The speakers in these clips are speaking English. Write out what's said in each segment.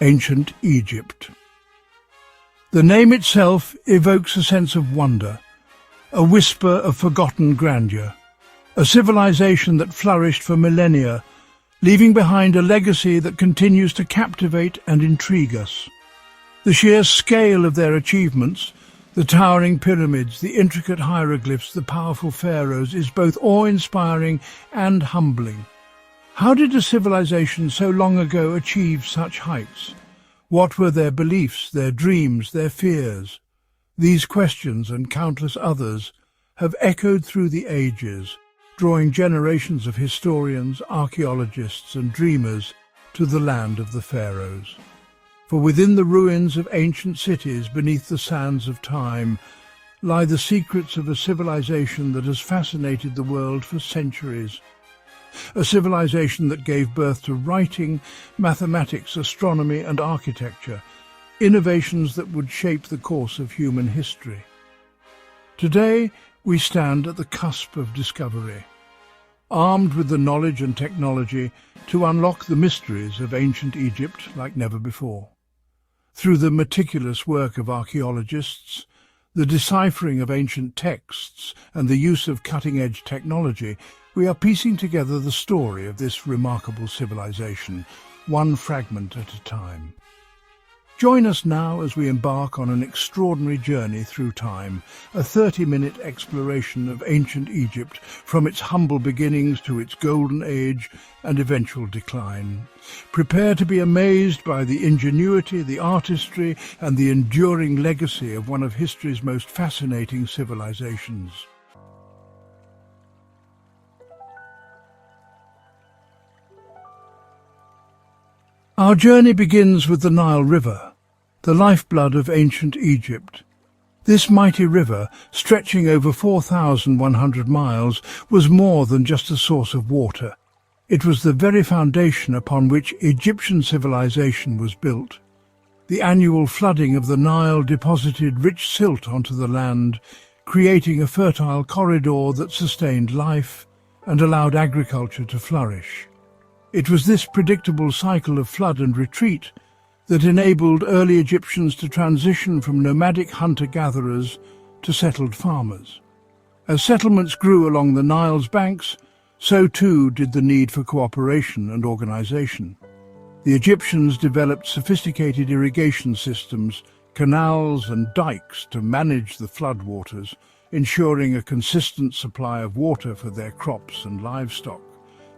Ancient Egypt. The name itself evokes a sense of wonder, a whisper of forgotten grandeur, a civilization that flourished for millennia, leaving behind a legacy that continues to captivate and intrigue us. The sheer scale of their achievements, the towering pyramids, the intricate hieroglyphs, the powerful pharaohs, is both awe-inspiring and humbling. How did a civilization so long ago achieve such heights? What were their beliefs, their dreams, their fears? These questions and countless others have echoed through the ages, drawing generations of historians, archaeologists and dreamers to the land of the pharaohs. For within the ruins of ancient cities, beneath the sands of time, lie the secrets of a civilization that has fascinated the world for centuries. A civilization that gave birth to writing, mathematics, astronomy and architecture, innovations that would shape the course of human history. Today, we stand at the cusp of discovery, armed with the knowledge and technology to unlock the mysteries of ancient Egypt like never before. Through the meticulous work of archaeologists, the deciphering of ancient texts and the use of cutting-edge technology, we are piecing together the story of this remarkable civilization, one fragment at a time. Join us now as we embark on an extraordinary journey through time, a 30-minute exploration of ancient Egypt, from its humble beginnings to its golden age and eventual decline. Prepare to be amazed by the ingenuity, the artistry, and the enduring legacy of one of history's most fascinating civilizations. Our journey begins with the Nile River, the lifeblood of ancient Egypt. This mighty river, stretching over 4,100 miles, was more than just a source of water. It was the very foundation upon which Egyptian civilization was built. The annual flooding of the Nile deposited rich silt onto the land, creating a fertile corridor that sustained life and allowed agriculture to flourish. It was this predictable cycle of flood and retreat that enabled early Egyptians to transition from nomadic hunter-gatherers to settled farmers. As settlements grew along the Nile's banks, so too did the need for cooperation and organization. The Egyptians developed sophisticated irrigation systems, canals and dikes to manage the floodwaters, ensuring a consistent supply of water for their crops and livestock.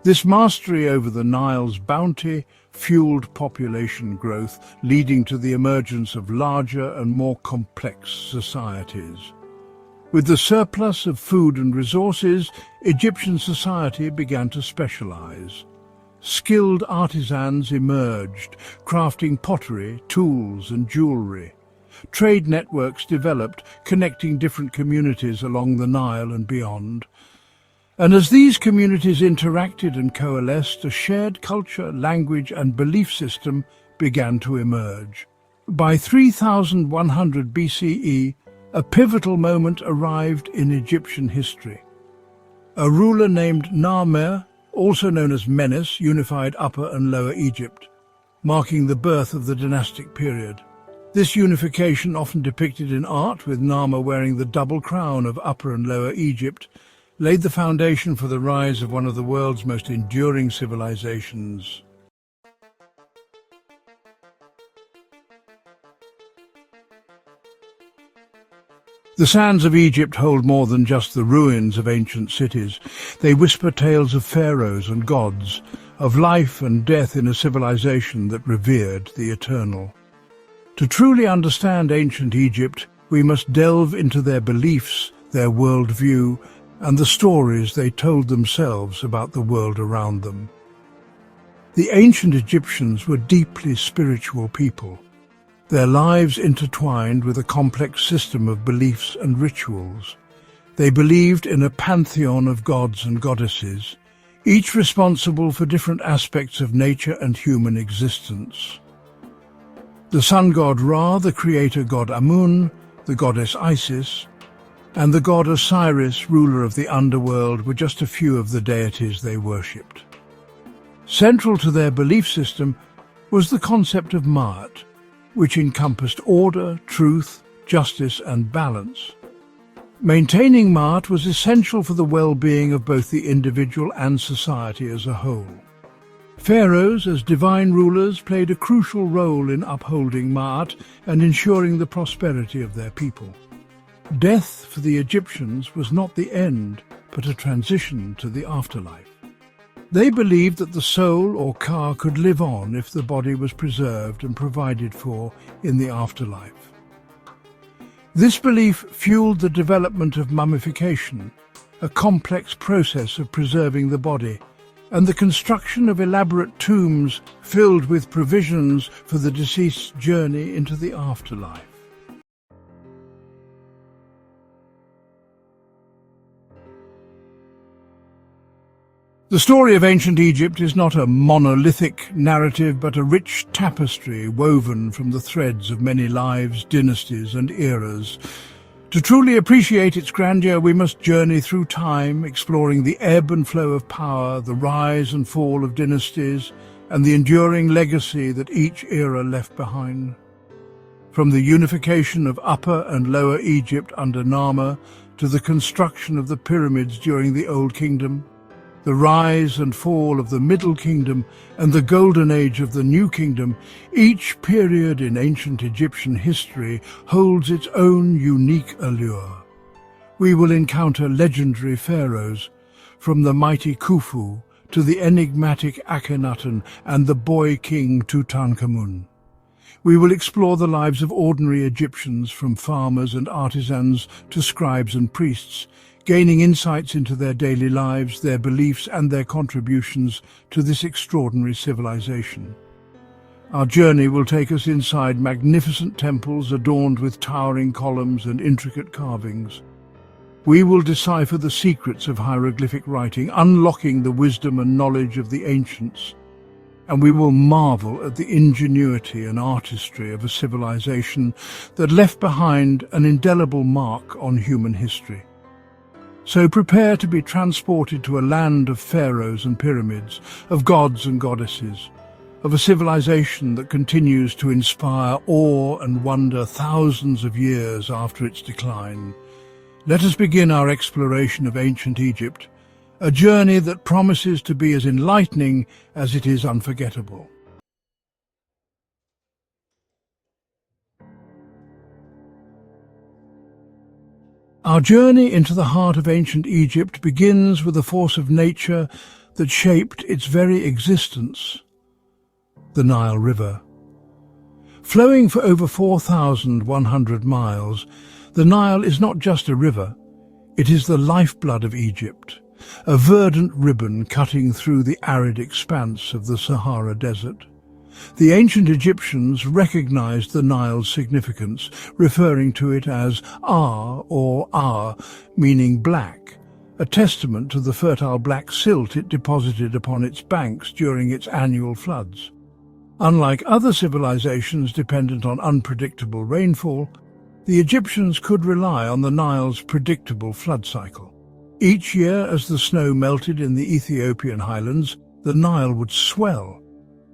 This mastery over the Nile's bounty fueled population growth, leading to the emergence of larger and more complex societies. With the surplus of food and resources, Egyptian society began to specialize. Skilled artisans emerged, crafting pottery, tools and jewelry. Trade networks developed, connecting different communities along the Nile and beyond. And as these communities interacted and coalesced, a shared culture, language and belief system began to emerge. By 3100 BCE, a pivotal moment arrived in Egyptian history. A ruler named Narmer, also known as Menes, unified Upper and Lower Egypt, marking the birth of the dynastic period. This unification, often depicted in art with Narmer wearing the double crown of Upper and Lower Egypt, laid the foundation for the rise of one of the world's most enduring civilizations. The sands of Egypt hold more than just the ruins of ancient cities. They whisper tales of pharaohs and gods, of life and death in a civilization that revered the eternal. To truly understand ancient Egypt, we must delve into their beliefs, their worldview, and the stories they told themselves about the world around them. The ancient Egyptians were deeply spiritual people, their lives intertwined with a complex system of beliefs and rituals. They believed in a pantheon of gods and goddesses, each responsible for different aspects of nature and human existence. The sun god Ra, the creator god Amun, the goddess Isis, and the god Osiris, ruler of the underworld, were just a few of the deities they worshipped. Central to their belief system was the concept of Ma'at, which encompassed order, truth, justice and balance. Maintaining Ma'at was essential for the well-being of both the individual and society as a whole. Pharaohs, as divine rulers, played a crucial role in upholding Ma'at and ensuring the prosperity of their people. Death for the Egyptians was not the end, but a transition to the afterlife. They believed that the soul or ka could live on if the body was preserved and provided for in the afterlife. This belief fueled the development of mummification, a complex process of preserving the body, and the construction of elaborate tombs filled with provisions for the deceased's journey into the afterlife. The story of ancient Egypt is not a monolithic narrative, but a rich tapestry woven from the threads of many lives, dynasties and eras. To truly appreciate its grandeur, we must journey through time, exploring the ebb and flow of power, the rise and fall of dynasties, and the enduring legacy that each era left behind. From the unification of Upper and Lower Egypt under Narmer to the construction of the pyramids during the Old Kingdom, the rise and fall of the Middle Kingdom and the Golden Age of the New Kingdom, each period in ancient Egyptian history holds its own unique allure. We will encounter legendary pharaohs, from the mighty Khufu to the enigmatic Akhenaten and the Boy King Tutankhamun. We will explore the lives of ordinary Egyptians, from farmers and artisans to scribes and priests, gaining insights into their daily lives, their beliefs and their contributions to this extraordinary civilization. Our journey will take us inside magnificent temples adorned with towering columns and intricate carvings. We will decipher the secrets of hieroglyphic writing, unlocking the wisdom and knowledge of the ancients, and we will marvel at the ingenuity and artistry of a civilization that left behind an indelible mark on human history. So prepare to be transported to a land of pharaohs and pyramids, of gods and goddesses, of a civilization that continues to inspire awe and wonder thousands of years after its decline. Let us begin our exploration of ancient Egypt, a journey that promises to be as enlightening as it is unforgettable. Our journey into the heart of ancient Egypt begins with a force of nature that shaped its very existence, the Nile River. Flowing for over 4,100 miles, the Nile is not just a river, it is the lifeblood of Egypt, a verdant ribbon cutting through the arid expanse of the Sahara Desert. The ancient Egyptians recognized the Nile's significance, referring to it as or Ar, meaning black, a testament to the fertile black silt it deposited upon its banks during its annual floods. Unlike other civilizations dependent on unpredictable rainfall, the Egyptians could rely on the Nile's predictable flood cycle. Each year, as the snow melted in the Ethiopian highlands, the Nile would swell,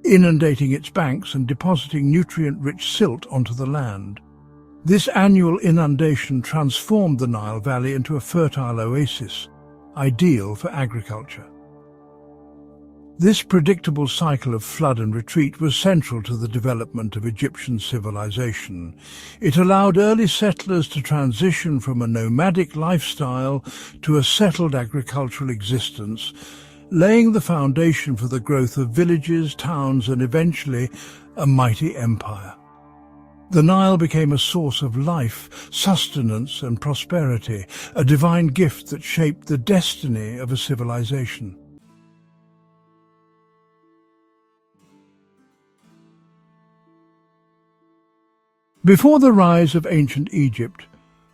inundating its banks and depositing nutrient-rich silt onto the land. This annual inundation transformed the Nile Valley into a fertile oasis, ideal for agriculture. This predictable cycle of flood and retreat was central to the development of Egyptian civilization. It allowed early settlers to transition from a nomadic lifestyle to a settled agricultural existence, laying the foundation for the growth of villages, towns, and eventually a mighty empire. The Nile became a source of life, sustenance, and prosperity, a divine gift that shaped the destiny of a civilization. Before the rise of ancient Egypt,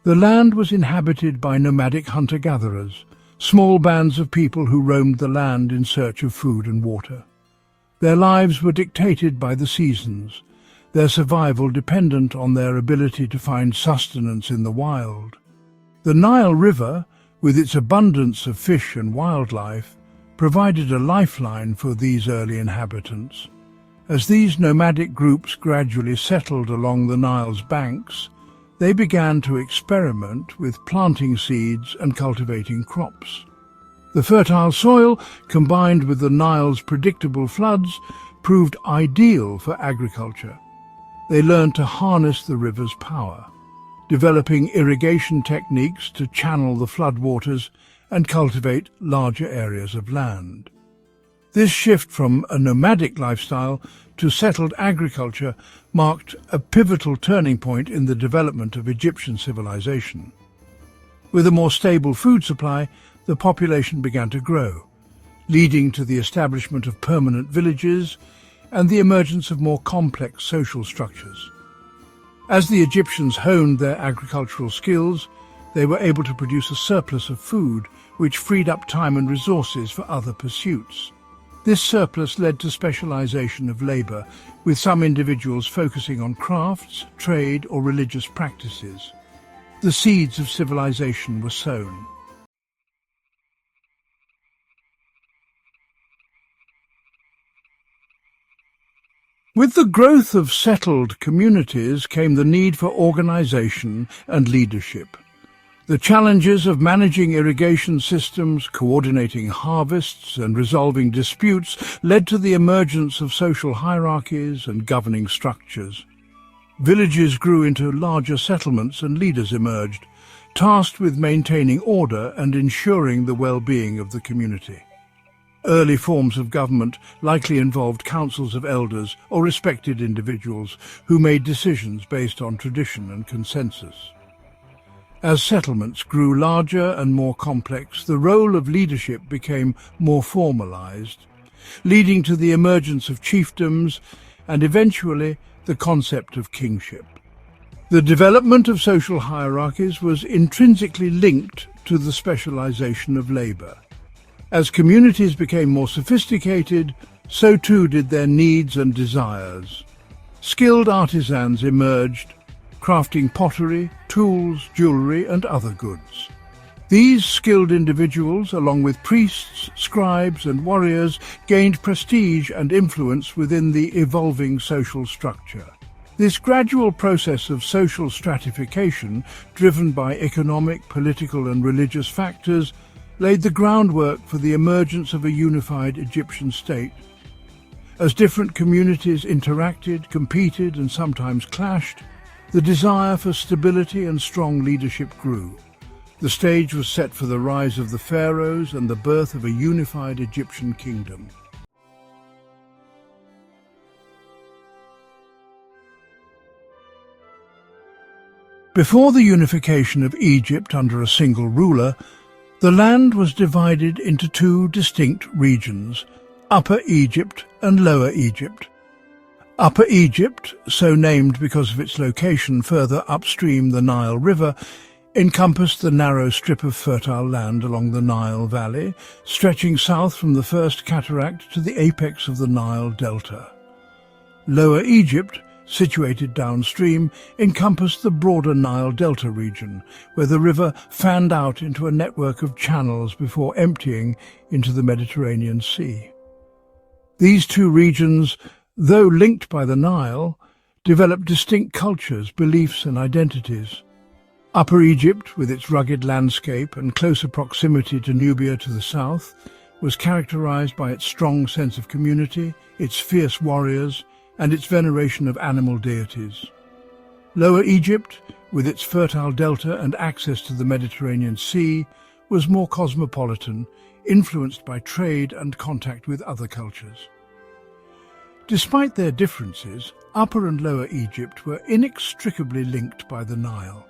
the land was inhabited by nomadic hunter-gatherers, small bands of people who roamed the land in search of food and water. Their lives were dictated by the seasons, their survival dependent on their ability to find sustenance in the wild. The Nile River, with its abundance of fish and wildlife, provided a lifeline for these early inhabitants. As these nomadic groups gradually settled along the Nile's banks, they began to experiment with planting seeds and cultivating crops. The fertile soil, combined with the Nile's predictable floods, proved ideal for agriculture. They learned to harness the river's power, developing irrigation techniques to channel the floodwaters and cultivate larger areas of land. This shift from a nomadic lifestyle to settled agriculture marked a pivotal turning point in the development of Egyptian civilization. With a more stable food supply, the population began to grow, leading to the establishment of permanent villages and the emergence of more complex social structures. As the Egyptians honed their agricultural skills, they were able to produce a surplus of food, which freed up time and resources for other pursuits. This surplus led to specialization of labor, with some individuals focusing on crafts, trade, or religious practices. The seeds of civilization were sown. With the growth of settled communities came the need for organization and leadership. The challenges of managing irrigation systems, coordinating harvests, and resolving disputes led to the emergence of social hierarchies and governing structures. Villages grew into larger settlements and leaders emerged, tasked with maintaining order and ensuring the well-being of the community. Early forms of government likely involved councils of elders or respected individuals who made decisions based on tradition and consensus. As settlements grew larger and more complex, the role of leadership became more formalized, leading to the emergence of chiefdoms and eventually the concept of kingship. The development of social hierarchies was intrinsically linked to the specialization of labor. As communities became more sophisticated, so too did their needs and desires. Skilled artisans emerged, crafting pottery, tools, jewelry, and other goods. These skilled individuals, along with priests, scribes, and warriors, gained prestige and influence within the evolving social structure. This gradual process of social stratification, driven by economic, political, and religious factors, laid the groundwork for the emergence of a unified Egyptian state. As different communities interacted, competed, and sometimes clashed, the desire for stability and strong leadership grew. The stage was set for the rise of the pharaohs and the birth of a unified Egyptian kingdom. Before the unification of Egypt under a single ruler, the land was divided into two distinct regions, Upper Egypt and Lower Egypt. Upper Egypt, so named because of its location further upstream the Nile River, encompassed the narrow strip of fertile land along the Nile Valley, stretching south from the first cataract to the apex of the Nile Delta. Lower Egypt, situated downstream, encompassed the broader Nile Delta region, where the river fanned out into a network of channels before emptying into the Mediterranean Sea. These two regions, though linked by the Nile, developed distinct cultures, beliefs, and identities. Upper Egypt, with its rugged landscape and closer proximity to Nubia to the south, was characterized by its strong sense of community, its fierce warriors, and its veneration of animal deities. Lower Egypt, with its fertile delta and access to the Mediterranean Sea, was more cosmopolitan, influenced by trade and contact with other cultures. Despite their differences, Upper and Lower Egypt were inextricably linked by the Nile.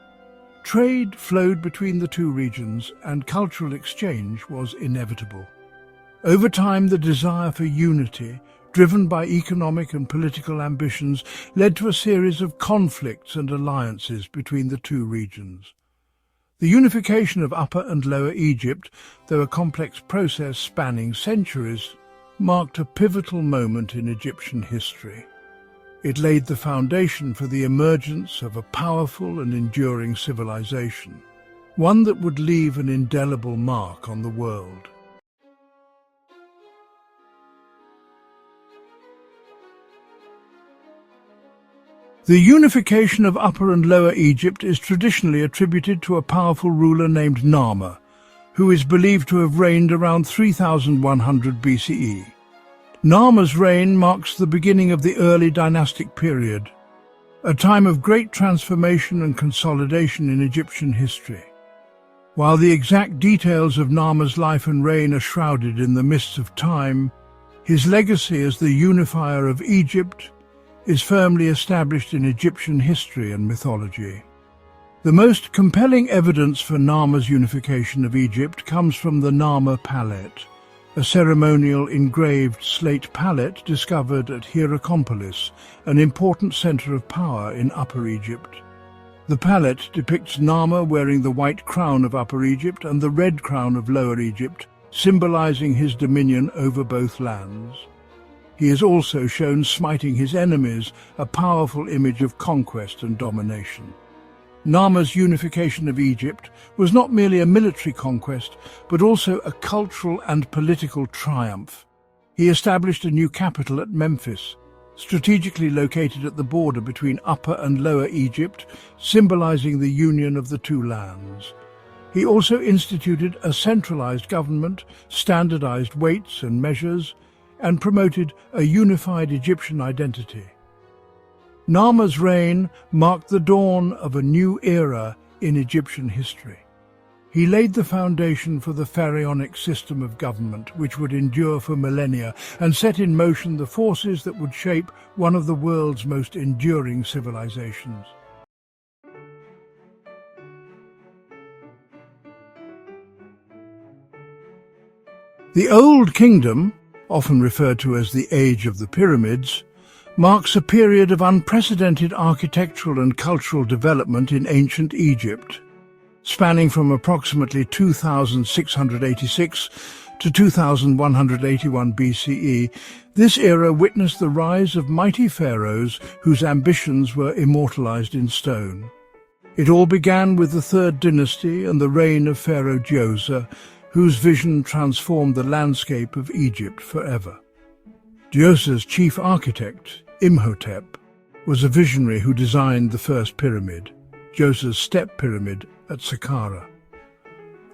Trade flowed between the two regions and cultural exchange was inevitable. Over time, the desire for unity, driven by economic and political ambitions, led to a series of conflicts and alliances between the two regions. The unification of Upper and Lower Egypt, though a complex process spanning centuries, marked a pivotal moment in Egyptian history. It laid the foundation for the emergence of a powerful and enduring civilization, one that would leave an indelible mark on the world. The unification of Upper and Lower Egypt is traditionally attributed to a powerful ruler named Narmer, who is believed to have reigned around 3100 BCE. Narmer's reign marks the beginning of the early dynastic period, a time of great transformation and consolidation in Egyptian history. While the exact details of Narmer's life and reign are shrouded in the mists of time, his legacy as the unifier of Egypt is firmly established in Egyptian history and mythology. The most compelling evidence for Narmer's unification of Egypt comes from the Narmer palette, a ceremonial engraved slate palette discovered at Hierakonpolis, an important center of power in Upper Egypt. The palette depicts Narmer wearing the white crown of Upper Egypt and the red crown of Lower Egypt, symbolizing his dominion over both lands. He is also shown smiting his enemies, a powerful image of conquest and domination. Narmer's unification of Egypt was not merely a military conquest, but also a cultural and political triumph. He established a new capital at Memphis, strategically located at the border between Upper and Lower Egypt, symbolizing the union of the two lands. He also instituted a centralized government, standardized weights and measures, and promoted a unified Egyptian identity. Narmer's reign marked the dawn of a new era in Egyptian history. He laid the foundation for the pharaonic system of government, which would endure for millennia and set in motion the forces that would shape one of the world's most enduring civilizations. The Old Kingdom, often referred to as the Age of the Pyramids, marks a period of unprecedented architectural and cultural development in ancient Egypt. Spanning from approximately 2686 to 2181 BCE, this era witnessed the rise of mighty pharaohs whose ambitions were immortalized in stone. It all began with the Third Dynasty and the reign of Pharaoh Djoser, whose vision transformed the landscape of Egypt forever. Djoser's chief architect, Imhotep, was a visionary who designed the first pyramid, Djoser's step pyramid at Saqqara.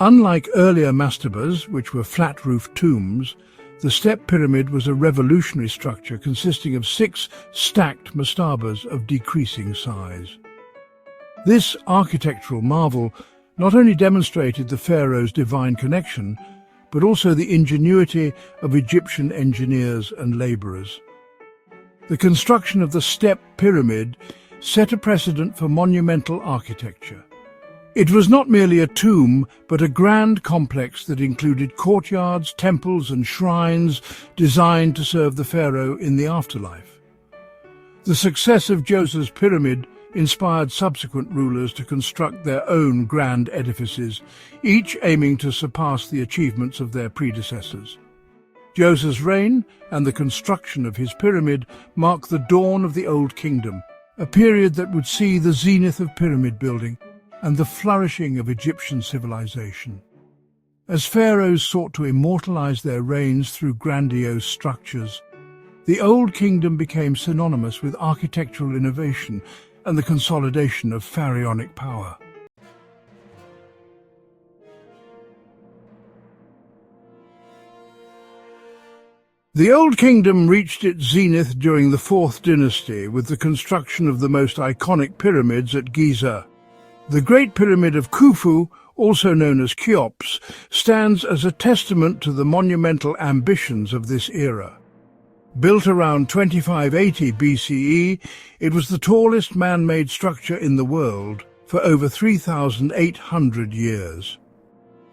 Unlike earlier mastabas, which were flat-roofed tombs, the step pyramid was a revolutionary structure consisting of 6 stacked mastabas of decreasing size. This architectural marvel not only demonstrated the pharaoh's divine connection, but also the ingenuity of Egyptian engineers and laborers. The construction of the step pyramid set a precedent for monumental architecture. It was not merely a tomb, but a grand complex that included courtyards, temples, and shrines designed to serve the pharaoh in the afterlife. The success of Djoser's pyramid inspired subsequent rulers to construct their own grand edifices, each aiming to surpass the achievements of their predecessors. Djoser's reign and the construction of his pyramid mark the dawn of the Old Kingdom, a period that would see the zenith of pyramid building and the flourishing of Egyptian civilization. As pharaohs sought to immortalize their reigns through grandiose structures, the Old Kingdom became synonymous with architectural innovation and the consolidation of pharaonic power. The Old Kingdom reached its zenith during the Fourth Dynasty with the construction of the most iconic pyramids at Giza. The Great Pyramid of Khufu, also known as Cheops, stands as a testament to the monumental ambitions of this era. Built around 2580 BCE, it was the tallest man-made structure in the world for over 3,800 years.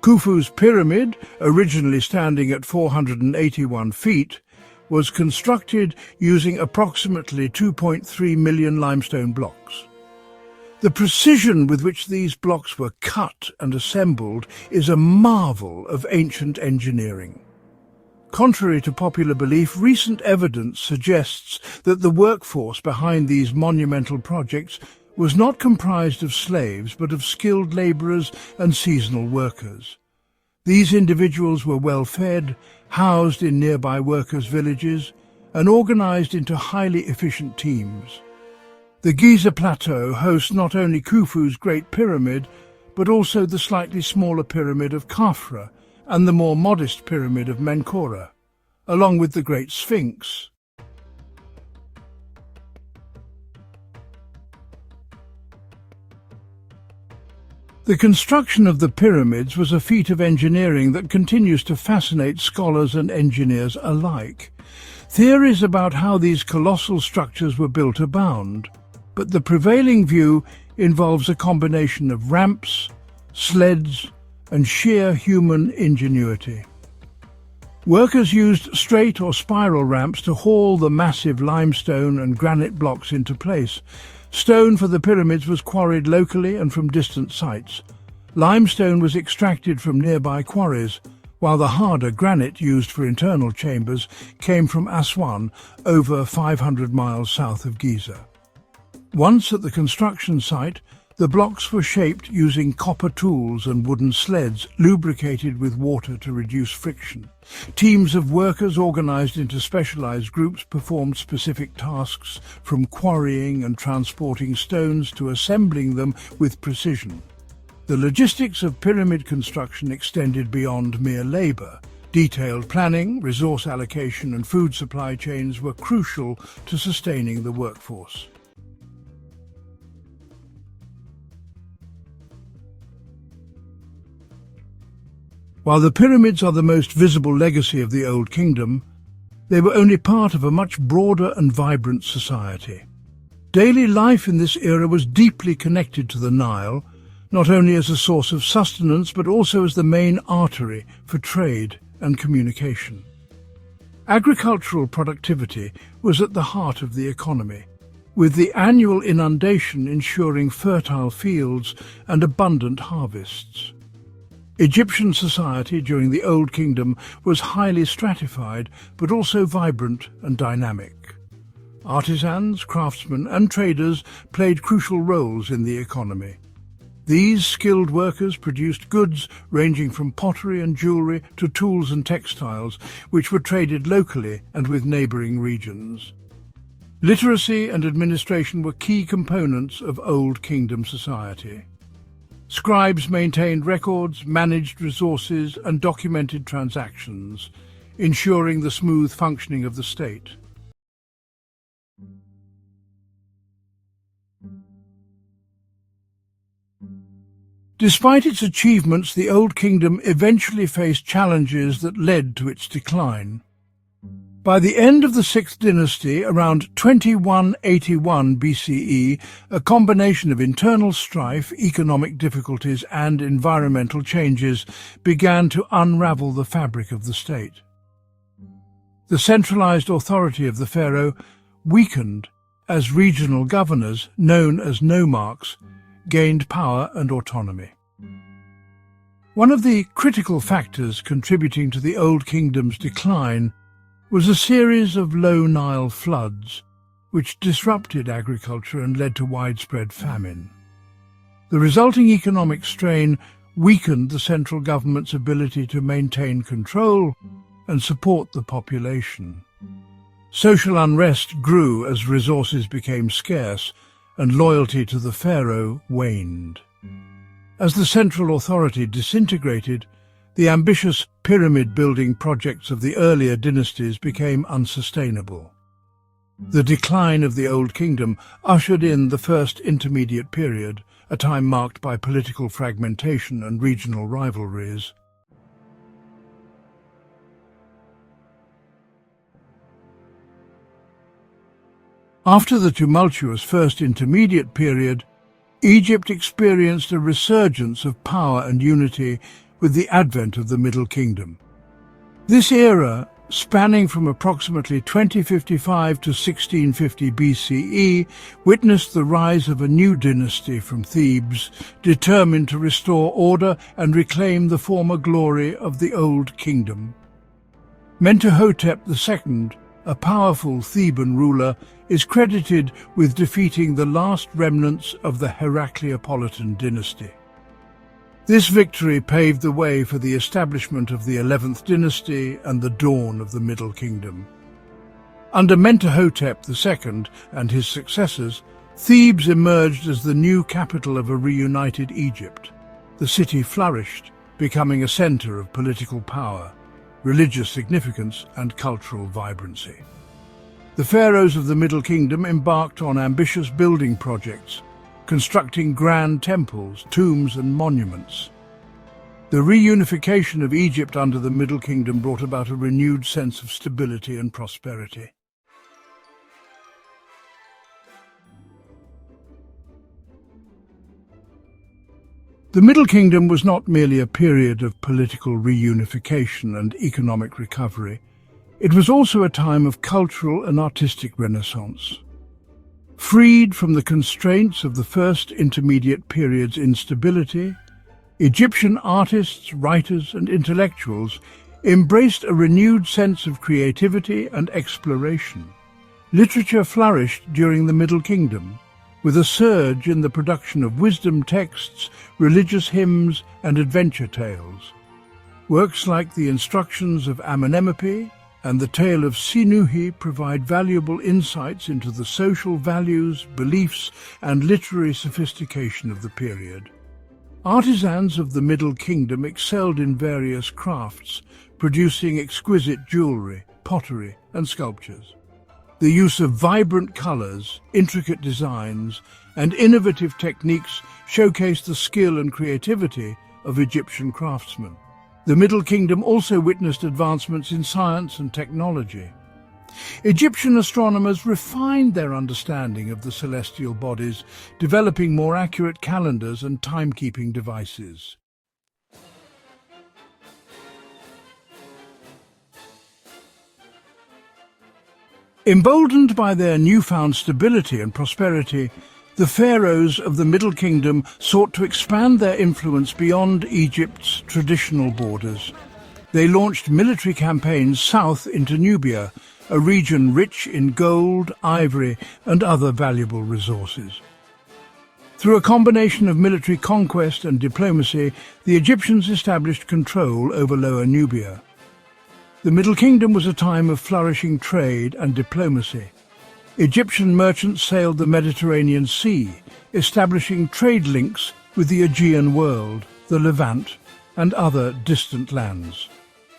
Khufu's pyramid, originally standing at 481 feet, was constructed using approximately 2.3 million limestone blocks. The precision with which these blocks were cut and assembled is a marvel of ancient engineering. Contrary to popular belief, recent evidence suggests that the workforce behind these monumental projects was not comprised of slaves, but of skilled laborers and seasonal workers. These individuals were well-fed, housed in nearby workers' villages, and organized into highly efficient teams. The Giza Plateau hosts not only Khufu's Great Pyramid, but also the slightly smaller Pyramid of Khafra and the more modest Pyramid of Menkora, along with the Great Sphinx. The construction of the pyramids was a feat of engineering that continues to fascinate scholars and engineers alike. Theories about how these colossal structures were built abound, but the prevailing view involves a combination of ramps, sleds, and sheer human ingenuity. Workers used straight or spiral ramps to haul the massive limestone and granite blocks into place. Stone for the pyramids was quarried locally and from distant sites. Limestone was extracted from nearby quarries, while the harder granite used for internal chambers came from Aswan, over 500 miles south of Giza. Once at the construction site, the blocks were shaped using copper tools and wooden sleds, lubricated with water to reduce friction. Teams of workers organized into specialized groups performed specific tasks, from quarrying and transporting stones to assembling them with precision. The logistics of pyramid construction extended beyond mere labor. Detailed planning, resource allocation, and food supply chains were crucial to sustaining the workforce. While the pyramids are the most visible legacy of the Old Kingdom, they were only part of a much broader and vibrant society. Daily life in this era was deeply connected to the Nile, not only as a source of sustenance but also as the main artery for trade and communication. Agricultural productivity was at the heart of the economy, with the annual inundation ensuring fertile fields and abundant harvests. Egyptian society during the Old Kingdom was highly stratified, but also vibrant and dynamic. Artisans, craftsmen, and traders played crucial roles in the economy. These skilled workers produced goods ranging from pottery and jewelry to tools and textiles, which were traded locally and with neighboring regions. Literacy and administration were key components of Old Kingdom society. Scribes maintained records, managed resources, and documented transactions, ensuring the smooth functioning of the state. Despite its achievements, the Old Kingdom eventually faced challenges that led to its decline. By the end of the 6th dynasty, around 2181 BCE, a combination of internal strife, economic difficulties, and environmental changes began to unravel the fabric of the state. The centralized authority of the pharaoh weakened as regional governors, known as nomarchs, gained power and autonomy. One of the critical factors contributing to the Old Kingdom's decline was a series of low Nile floods, which disrupted agriculture and led to widespread famine. The resulting economic strain weakened the central government's ability to maintain control and support the population. Social unrest grew as resources became scarce and loyalty to the pharaoh waned. As the central authority disintegrated, the ambitious pyramid-building projects of the earlier dynasties became unsustainable. The decline of the Old Kingdom ushered in the first intermediate period, a time marked by political fragmentation and regional rivalries. After the tumultuous first intermediate period, Egypt experienced a resurgence of power and unity with the advent of the Middle Kingdom. This era, spanning from approximately 2055 to 1650 BCE, witnessed the rise of a new dynasty from Thebes, determined to restore order and reclaim the former glory of the Old Kingdom. Mentuhotep II, a powerful Theban ruler, is credited with defeating the last remnants of the Heracleopolitan dynasty. This victory paved the way for the establishment of the 11th dynasty and the dawn of the Middle Kingdom. Under Mentuhotep II and his successors, Thebes emerged as the new capital of a reunited Egypt. The city flourished, becoming a center of political power, religious significance, and cultural vibrancy. The pharaohs of the Middle Kingdom embarked on ambitious building projects, constructing grand temples, tombs, and monuments. The reunification of Egypt under the Middle Kingdom brought about a renewed sense of stability and prosperity. The Middle Kingdom was not merely a period of political reunification and economic recovery. It was also a time of cultural and artistic renaissance. Freed from the constraints of the first intermediate period's instability, Egyptian artists, writers, and intellectuals embraced a renewed sense of creativity and exploration. Literature flourished during the Middle Kingdom, with a surge in the production of wisdom texts, religious hymns, and adventure tales. Works like the Instructions of Amenemope and the Tale of Sinuhe provide valuable insights into the social values, beliefs, and literary sophistication of the period. Artisans of the Middle Kingdom excelled in various crafts, producing exquisite jewelry, pottery, and sculptures. The use of vibrant colors, intricate designs, and innovative techniques showcased the skill and creativity of Egyptian craftsmen. The Middle Kingdom also witnessed advancements in science and technology. Egyptian astronomers refined their understanding of the celestial bodies, developing more accurate calendars and timekeeping devices. Emboldened by their newfound stability and prosperity, the pharaohs of the Middle Kingdom sought to expand their influence beyond Egypt's traditional borders. They launched military campaigns south into Nubia, a region rich in gold, ivory, and other valuable resources. Through a combination of military conquest and diplomacy, the Egyptians established control over Lower Nubia. The Middle Kingdom was a time of flourishing trade and diplomacy. Egyptian merchants sailed the Mediterranean Sea, establishing trade links with the Aegean world, the Levant, and other distant lands.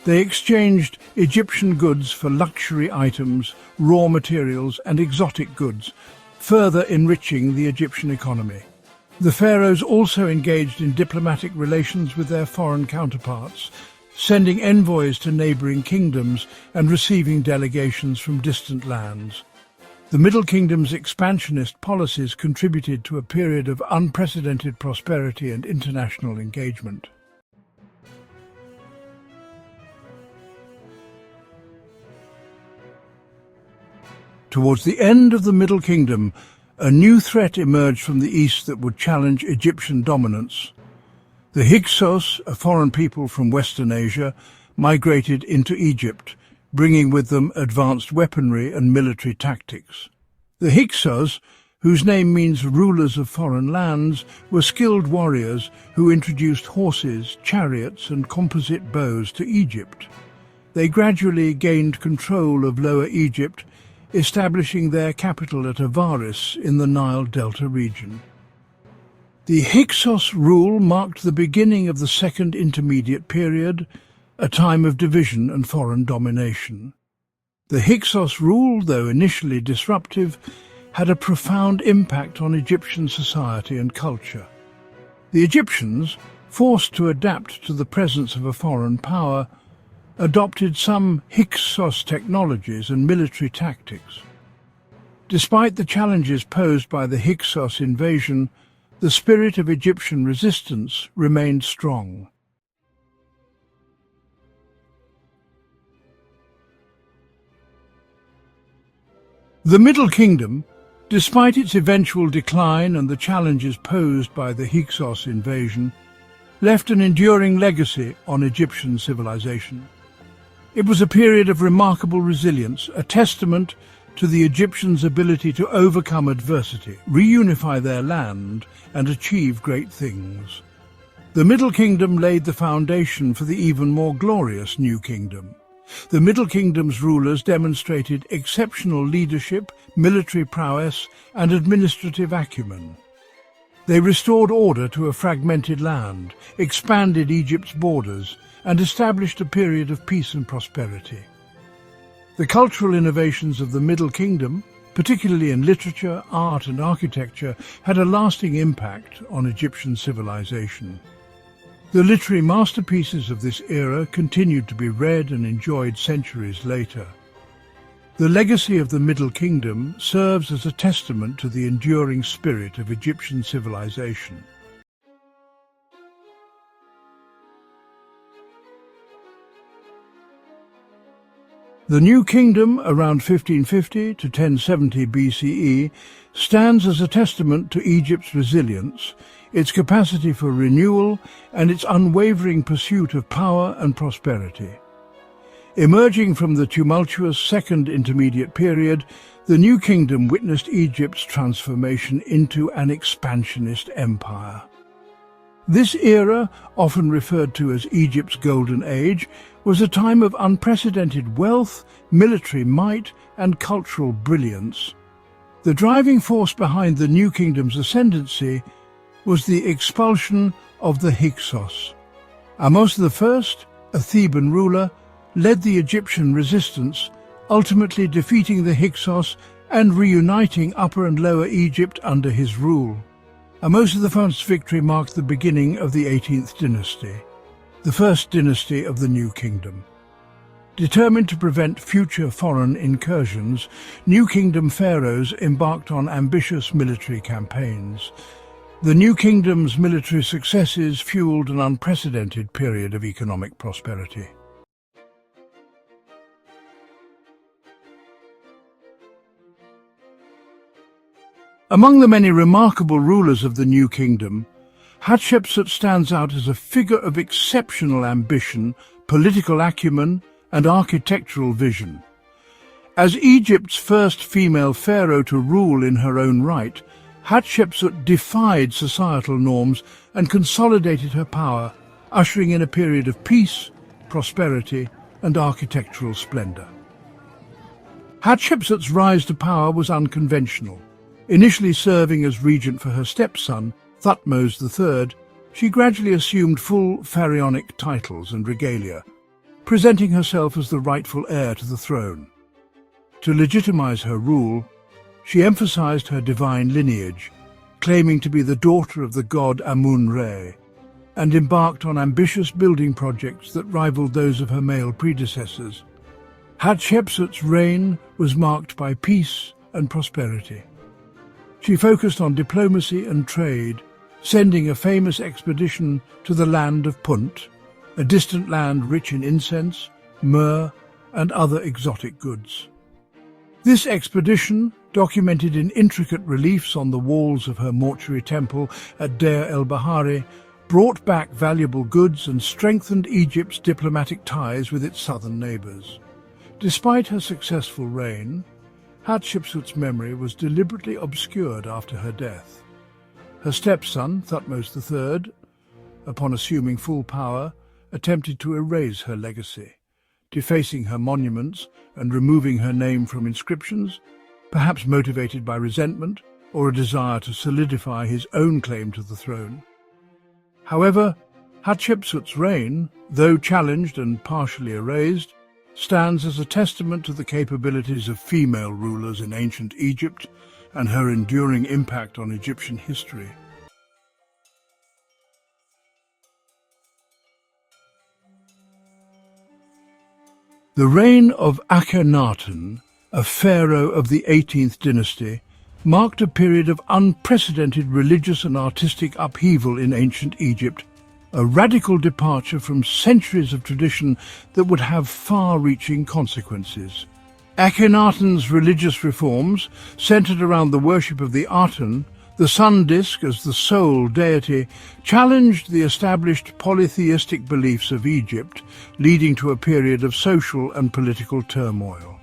They exchanged Egyptian goods for luxury items, raw materials, and exotic goods, further enriching the Egyptian economy. The pharaohs also engaged in diplomatic relations with their foreign counterparts, sending envoys to neighbouring kingdoms and receiving delegations from distant lands. The Middle Kingdom's expansionist policies contributed to a period of unprecedented prosperity and international engagement. Towards the end of the Middle Kingdom, a new threat emerged from the east that would challenge Egyptian dominance. The Hyksos, a foreign people from Western Asia, migrated into Egypt, bringing with them advanced weaponry and military tactics. The Hyksos, whose name means rulers of foreign lands, were skilled warriors who introduced horses, chariots, and composite bows to Egypt. They gradually gained control of Lower Egypt, establishing their capital at Avaris in the Nile Delta region. The Hyksos rule marked the beginning of the Second Intermediate Period, a time of division and foreign domination. The Hyksos rule, though initially disruptive, had a profound impact on Egyptian society and culture. The Egyptians, forced to adapt to the presence of a foreign power, adopted some Hyksos technologies and military tactics. Despite the challenges posed by the Hyksos invasion, the spirit of Egyptian resistance remained strong. The Middle Kingdom, despite its eventual decline and the challenges posed by the Hyksos invasion, left an enduring legacy on Egyptian civilization. It was a period of remarkable resilience, a testament to the Egyptians' ability to overcome adversity, reunify their land, and achieve great things. The Middle Kingdom laid the foundation for the even more glorious New Kingdom. The Middle Kingdom's rulers demonstrated exceptional leadership, military prowess, and administrative acumen. They restored order to a fragmented land, expanded Egypt's borders, and established a period of peace and prosperity. The cultural innovations of the Middle Kingdom, particularly in literature, art, and architecture, had a lasting impact on Egyptian civilization. The literary masterpieces of this era continued to be read and enjoyed centuries later. The legacy of the Middle Kingdom serves as a testament to the enduring spirit of Egyptian civilization. The New Kingdom, around 1550 to 1070 BCE, stands as a testament to Egypt's resilience, its capacity for renewal, and its unwavering pursuit of power and prosperity. Emerging from the tumultuous Second Intermediate Period, the New Kingdom witnessed Egypt's transformation into an expansionist empire. This era, often referred to as Egypt's Golden Age, was a time of unprecedented wealth, military might, and cultural brilliance. The driving force behind the New Kingdom's ascendancy was the expulsion of the Hyksos. Ahmose I, a Theban ruler, led the Egyptian resistance, ultimately defeating the Hyksos and reuniting Upper and Lower Egypt under his rule. Ahmose I's victory marked the beginning of the 18th dynasty, the first dynasty of the New Kingdom. Determined to prevent future foreign incursions, New Kingdom pharaohs embarked on ambitious military campaigns. The New Kingdom's military successes fueled an unprecedented period of economic prosperity. Among the many remarkable rulers of the New Kingdom, Hatshepsut stands out as a figure of exceptional ambition, political acumen, and architectural vision. As Egypt's first female pharaoh to rule in her own right, Hatshepsut defied societal norms and consolidated her power, ushering in a period of peace, prosperity, and architectural splendor. Hatshepsut's rise to power was unconventional. Initially serving as regent for her stepson, Thutmose III, she gradually assumed full pharaonic titles and regalia, presenting herself as the rightful heir to the throne. To legitimize her rule, she emphasized her divine lineage, claiming to be the daughter of the god Amun-Re, and embarked on ambitious building projects that rivaled those of her male predecessors. Hatshepsut's reign was marked by peace and prosperity. She focused on diplomacy and trade, sending a famous expedition to the land of Punt, a distant land rich in incense, myrrh, and other exotic goods. This expedition, documented in intricate reliefs on the walls of her mortuary temple at Deir el-Bahari, brought back valuable goods and strengthened Egypt's diplomatic ties with its southern neighbors. Despite her successful reign, Hatshepsut's memory was deliberately obscured after her death. Her stepson, Thutmose III, upon assuming full power, attempted to erase her legacy, defacing her monuments and removing her name from inscriptions, perhaps motivated by resentment or a desire to solidify his own claim to the throne. However, Hatshepsut's reign, though challenged and partially erased, stands as a testament to the capabilities of female rulers in ancient Egypt and her enduring impact on Egyptian history. The reign of Akhenaten, a pharaoh of the 18th dynasty, marked a period of unprecedented religious and artistic upheaval in ancient Egypt, a radical departure from centuries of tradition that would have far-reaching consequences. Akhenaten's religious reforms, centered around the worship of the Aten, the sun disk as the sole deity, challenged the established polytheistic beliefs of Egypt, leading to a period of social and political turmoil.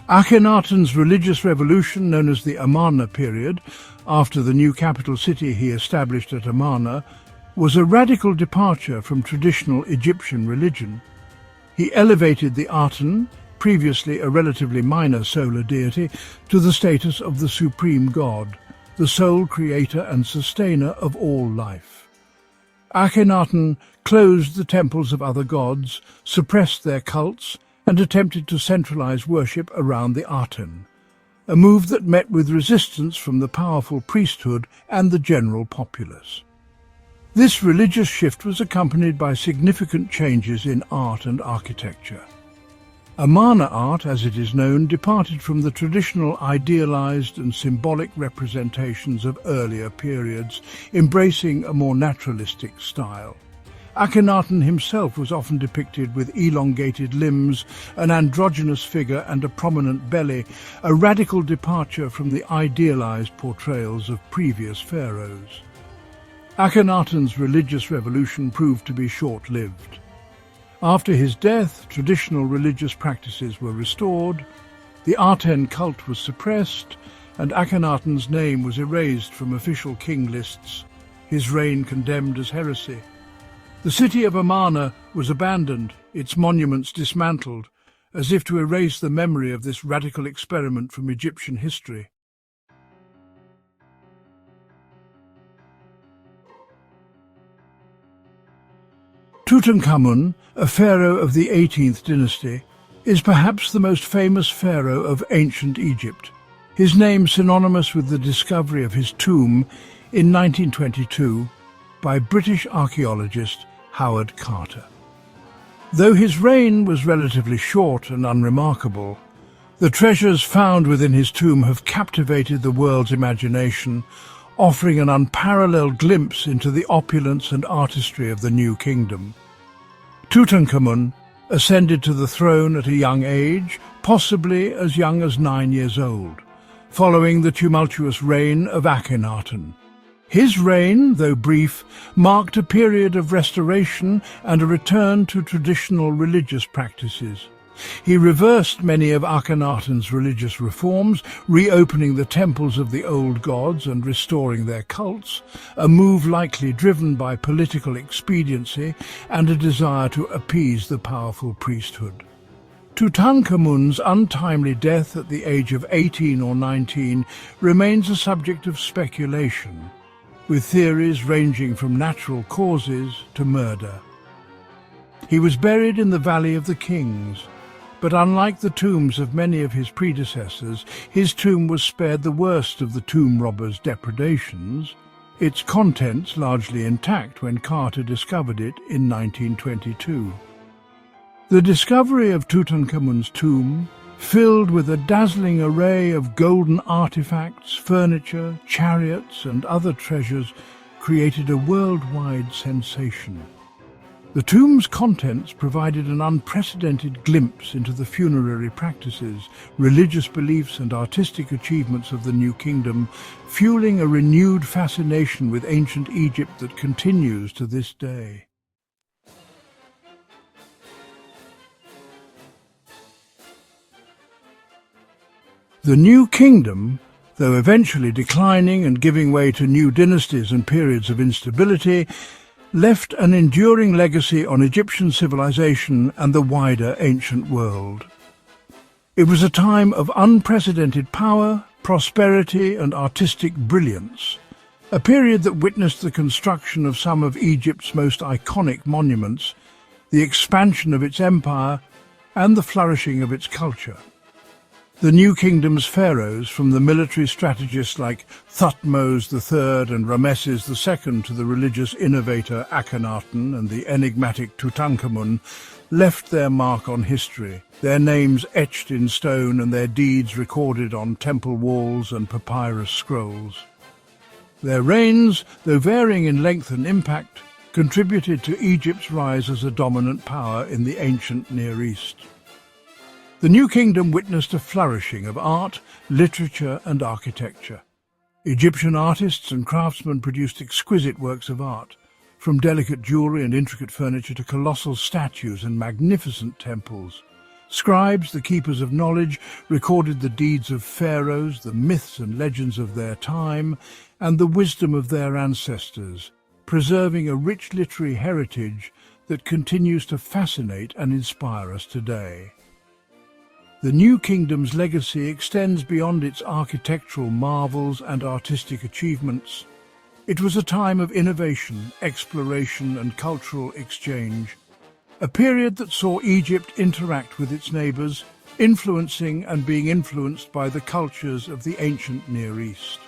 Akhenaten's religious revolution, known as the Amarna period, after the new capital city he established at Amarna, was a radical departure from traditional Egyptian religion. He elevated the Aten, previously a relatively minor solar deity, to the status of the supreme god, the sole creator and sustainer of all life. Akhenaten closed the temples of other gods, suppressed their cults, and attempted to centralize worship around the Aten, a move that met with resistance from the powerful priesthood and the general populace. This religious shift was accompanied by significant changes in art and architecture. Amarna art, as it is known, departed from the traditional idealized and symbolic representations of earlier periods, embracing a more naturalistic style. Akhenaten himself was often depicted with elongated limbs, an androgynous figure and a prominent belly, a radical departure from the idealized portrayals of previous pharaohs. Akhenaten's religious revolution proved to be short-lived. After his death, traditional religious practices were restored, the Aten cult was suppressed, and Akhenaten's name was erased from official king lists, his reign condemned as heresy. The city of Amarna was abandoned, its monuments dismantled, as if to erase the memory of this radical experiment from Egyptian history. Tutankhamun, a pharaoh of the 18th dynasty, is perhaps the most famous pharaoh of ancient Egypt, his name synonymous with the discovery of his tomb in 1922 by British archaeologist Howard Carter. Though his reign was relatively short and unremarkable, the treasures found within his tomb have captivated the world's imagination, offering an unparalleled glimpse into the opulence and artistry of the new kingdom. Tutankhamun ascended to the throne at a young age, possibly as young as 9 years old, following the tumultuous reign of Akhenaten. His reign, though brief, marked a period of restoration and a return to traditional religious practices. He reversed many of Akhenaten's religious reforms, reopening the temples of the old gods and restoring their cults, a move likely driven by political expediency and a desire to appease the powerful priesthood. Tutankhamun's untimely death at the age of 18 or 19 remains a subject of speculation, with theories ranging from natural causes to murder. He was buried in the Valley of the Kings, but unlike the tombs of many of his predecessors, his tomb was spared the worst of the tomb robbers' depredations, its contents largely intact when Carter discovered it in 1922. The discovery of Tutankhamun's tomb, filled with a dazzling array of golden artifacts, furniture, chariots and other treasures, created a worldwide sensation. The tomb's contents provided an unprecedented glimpse into the funerary practices, religious beliefs and artistic achievements of the New Kingdom, fueling a renewed fascination with ancient Egypt that continues to this day. The New Kingdom, though eventually declining and giving way to new dynasties and periods of instability, left an enduring legacy on Egyptian civilization and the wider ancient world. It was a time of unprecedented power, prosperity and artistic brilliance, a period that witnessed the construction of some of Egypt's most iconic monuments, the expansion of its empire and the flourishing of its culture. The New Kingdom's pharaohs, from the military strategists like Thutmose III and Ramesses II to the religious innovator Akhenaten and the enigmatic Tutankhamun, left their mark on history, their names etched in stone and their deeds recorded on temple walls and papyrus scrolls. Their reigns, though varying in length and impact, contributed to Egypt's rise as a dominant power in the ancient Near East. The New Kingdom witnessed a flourishing of art, literature and architecture. Egyptian artists and craftsmen produced exquisite works of art, from delicate jewelry and intricate furniture to colossal statues and magnificent temples. Scribes, the keepers of knowledge, recorded the deeds of pharaohs, the myths and legends of their time, and the wisdom of their ancestors, preserving a rich literary heritage that continues to fascinate and inspire us today. The New Kingdom's legacy extends beyond its architectural marvels and artistic achievements. It was a time of innovation, exploration and cultural exchange, a period that saw Egypt interact with its neighbours, influencing and being influenced by the cultures of the ancient Near East.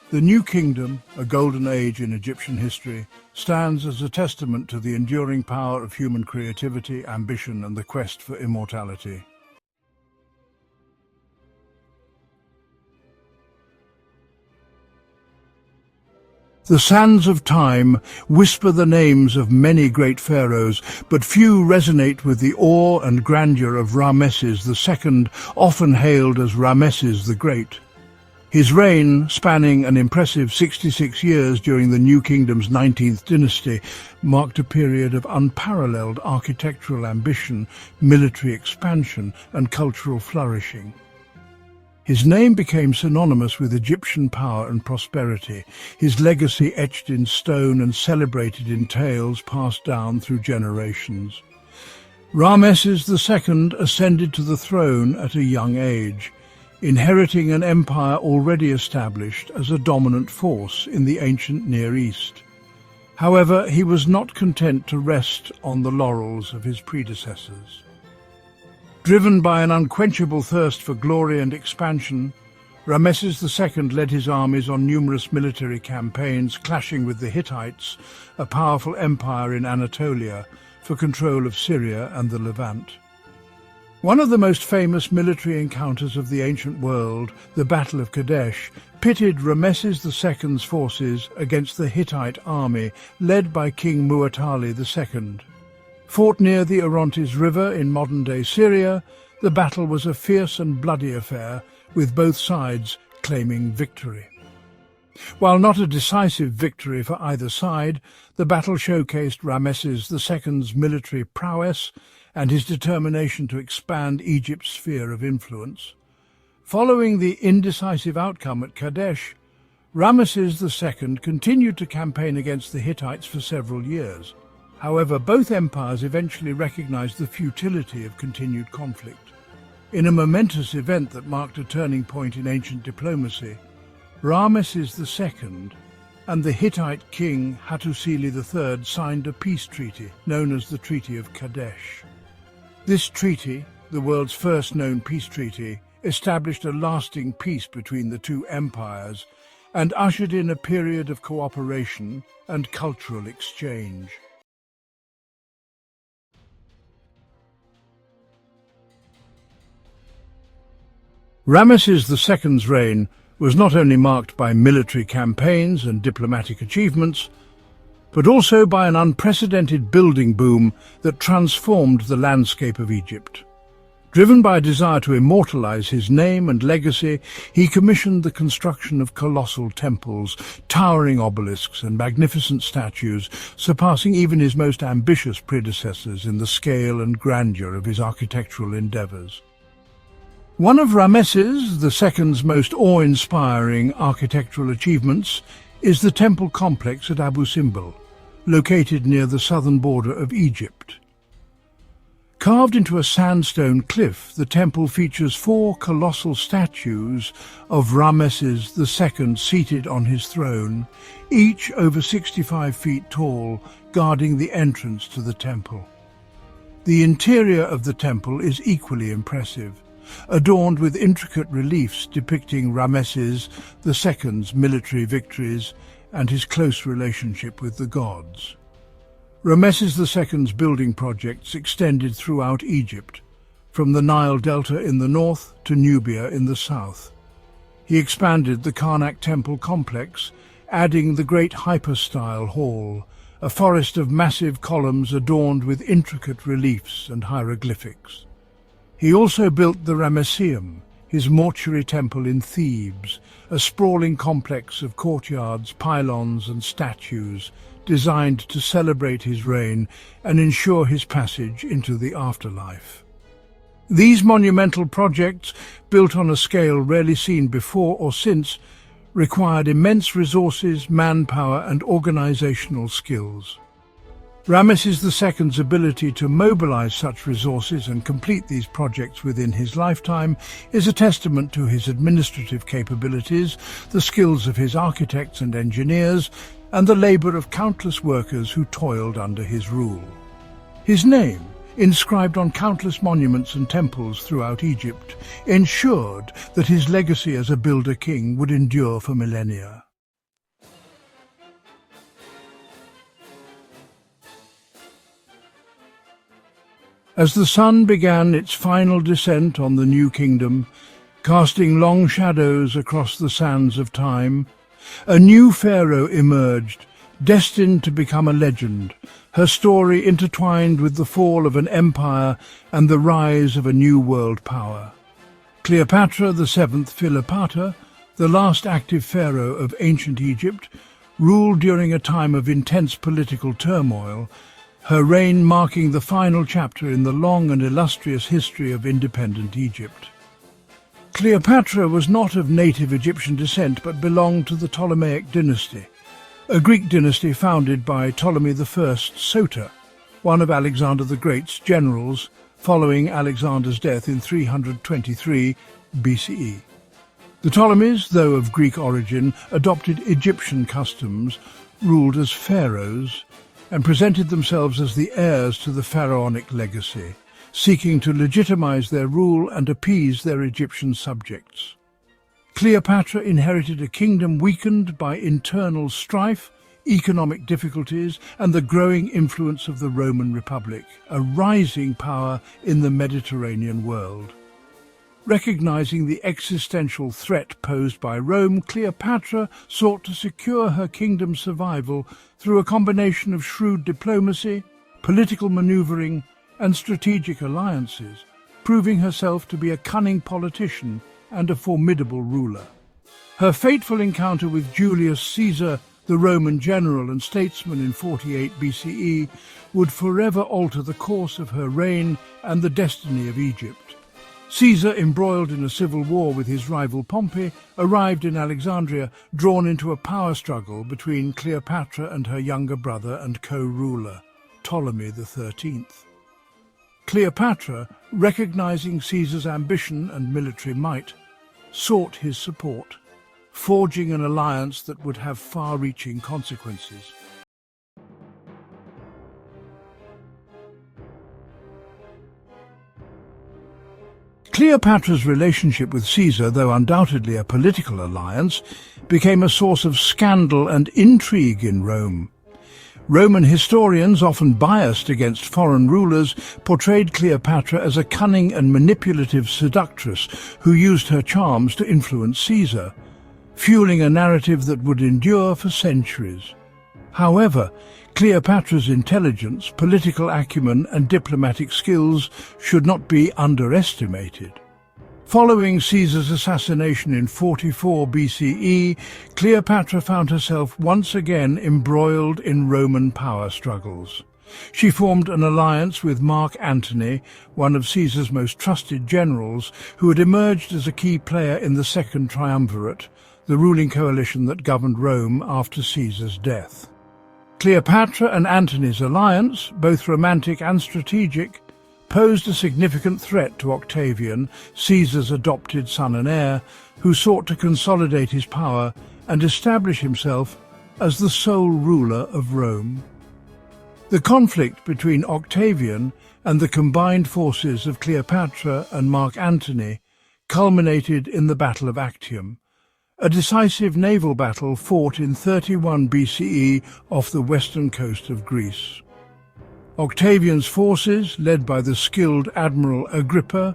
The New Kingdom, a golden age in Egyptian history, stands as a testament to the enduring power of human creativity, ambition and the quest for immortality. The sands of time whisper the names of many great pharaohs, but few resonate with the awe and grandeur of Ramesses II, often hailed as Ramesses the Great. His reign, spanning an impressive 66 years during the New Kingdom's 19th dynasty, marked a period of unparalleled architectural ambition, military expansion and cultural flourishing. His name became synonymous with Egyptian power and prosperity, his legacy etched in stone and celebrated in tales passed down through generations. Ramesses II ascended to the throne at a young age, inheriting an empire already established as a dominant force in the ancient Near East. However, he was not content to rest on the laurels of his predecessors. Driven by an unquenchable thirst for glory and expansion, Ramesses II led his armies on numerous military campaigns, clashing with the Hittites, a powerful empire in Anatolia, for control of Syria and the Levant. One of the most famous military encounters of the ancient world, the Battle of Kadesh, pitted Ramesses II's forces against the Hittite army led by King Muwatalli II. Fought near the Orontes River in modern-day Syria, the battle was a fierce and bloody affair, with both sides claiming victory. While not a decisive victory for either side, the battle showcased Ramesses II's military prowess and his determination to expand Egypt's sphere of influence. Following the indecisive outcome at Kadesh, Ramesses II continued to campaign against the Hittites for several years. However, both empires eventually recognized the futility of continued conflict. In a momentous event that marked a turning point in ancient diplomacy, Ramesses II and the Hittite king Hattusili III signed a peace treaty known as the Treaty of Kadesh. This treaty, the world's first known peace treaty, established a lasting peace between the two empires and ushered in a period of cooperation and cultural exchange. Ramesses II's reign was not only marked by military campaigns and diplomatic achievements, but also by an unprecedented building boom that transformed the landscape of Egypt. Driven by a desire to immortalize his name and legacy, he commissioned the construction of colossal temples, towering obelisks and magnificent statues, surpassing even his most ambitious predecessors in the scale and grandeur of his architectural endeavors. One of Ramesses II's most awe-inspiring architectural achievements is the temple complex at Abu Simbel, located near the southern border of Egypt. Carved into a sandstone cliff, the temple features 4 colossal statues of Ramesses II seated on his throne, each over 65 feet tall, guarding the entrance to the temple. The interior of the temple is equally impressive, adorned with intricate reliefs depicting Ramesses II's military victories and his close relationship with the gods. Ramesses II's building projects extended throughout Egypt, from the Nile Delta in the north to Nubia in the south. He expanded the Karnak temple complex, adding the great hypostyle hall, a forest of massive columns adorned with intricate reliefs and hieroglyphics. He also built the Ramesseum, his mortuary temple in Thebes, a sprawling complex of courtyards, pylons and statues designed to celebrate his reign and ensure his passage into the afterlife. These monumental projects, built on a scale rarely seen before or since, required immense resources, manpower and organizational skills. Ramesses II's ability to mobilize such resources and complete these projects within his lifetime is a testament to his administrative capabilities, the skills of his architects and engineers, and the labor of countless workers who toiled under his rule. His name, inscribed on countless monuments and temples throughout Egypt, ensured that his legacy as a builder-king would endure for millennia. As the sun began its final descent on the new kingdom, casting long shadows across the sands of time, a new pharaoh emerged, destined to become a legend, her story intertwined with the fall of an empire and the rise of a new world power. Cleopatra VII Philopata, the last active pharaoh of ancient Egypt, ruled during a time of intense political turmoil, her reign marking the final chapter in the long and illustrious history of independent Egypt. Cleopatra was not of native Egyptian descent but belonged to the Ptolemaic dynasty, a Greek dynasty founded by Ptolemy I Soter, one of Alexander the Great's generals, following Alexander's death in 323 BCE. The Ptolemies, though of Greek origin, adopted Egyptian customs, ruled as pharaohs, and presented themselves as the heirs to the pharaonic legacy, seeking to legitimize their rule and appease their Egyptian subjects. Cleopatra inherited a kingdom weakened by internal strife, economic difficulties, and the growing influence of the Roman Republic, a rising power in the Mediterranean world. Recognizing the existential threat posed by Rome, Cleopatra sought to secure her kingdom's survival through a combination of shrewd diplomacy, political maneuvering, and strategic alliances, proving herself to be a cunning politician and a formidable ruler. Her fateful encounter with Julius Caesar, the Roman general and statesman in 48 BCE, would forever alter the course of her reign and the destiny of Egypt. Caesar, embroiled in a civil war with his rival Pompey, arrived in Alexandria, drawn into a power struggle between Cleopatra and her younger brother and co-ruler, Ptolemy XIII. Cleopatra, recognizing Caesar's ambition and military might, sought his support, forging an alliance that would have far-reaching consequences. Cleopatra's relationship with Caesar, though undoubtedly a political alliance, became a source of scandal and intrigue in Rome. Roman historians, often biased against foreign rulers, portrayed Cleopatra as a cunning and manipulative seductress who used her charms to influence Caesar, fueling a narrative that would endure for centuries. However, Cleopatra's intelligence, political acumen, and diplomatic skills should not be underestimated. Following Caesar's assassination in 44 BCE, Cleopatra found herself once again embroiled in Roman power struggles. She formed an alliance with Mark Antony, one of Caesar's most trusted generals, who had emerged as a key player in the Second Triumvirate, the ruling coalition that governed Rome after Caesar's death. Cleopatra and Antony's alliance, both romantic and strategic, posed a significant threat to Octavian, Caesar's adopted son and heir, who sought to consolidate his power and establish himself as the sole ruler of Rome. The conflict between Octavian and the combined forces of Cleopatra and Mark Antony culminated in the Battle of Actium, a decisive naval battle fought in 31 BCE off the western coast of Greece. Octavian's forces, led by the skilled Admiral Agrippa,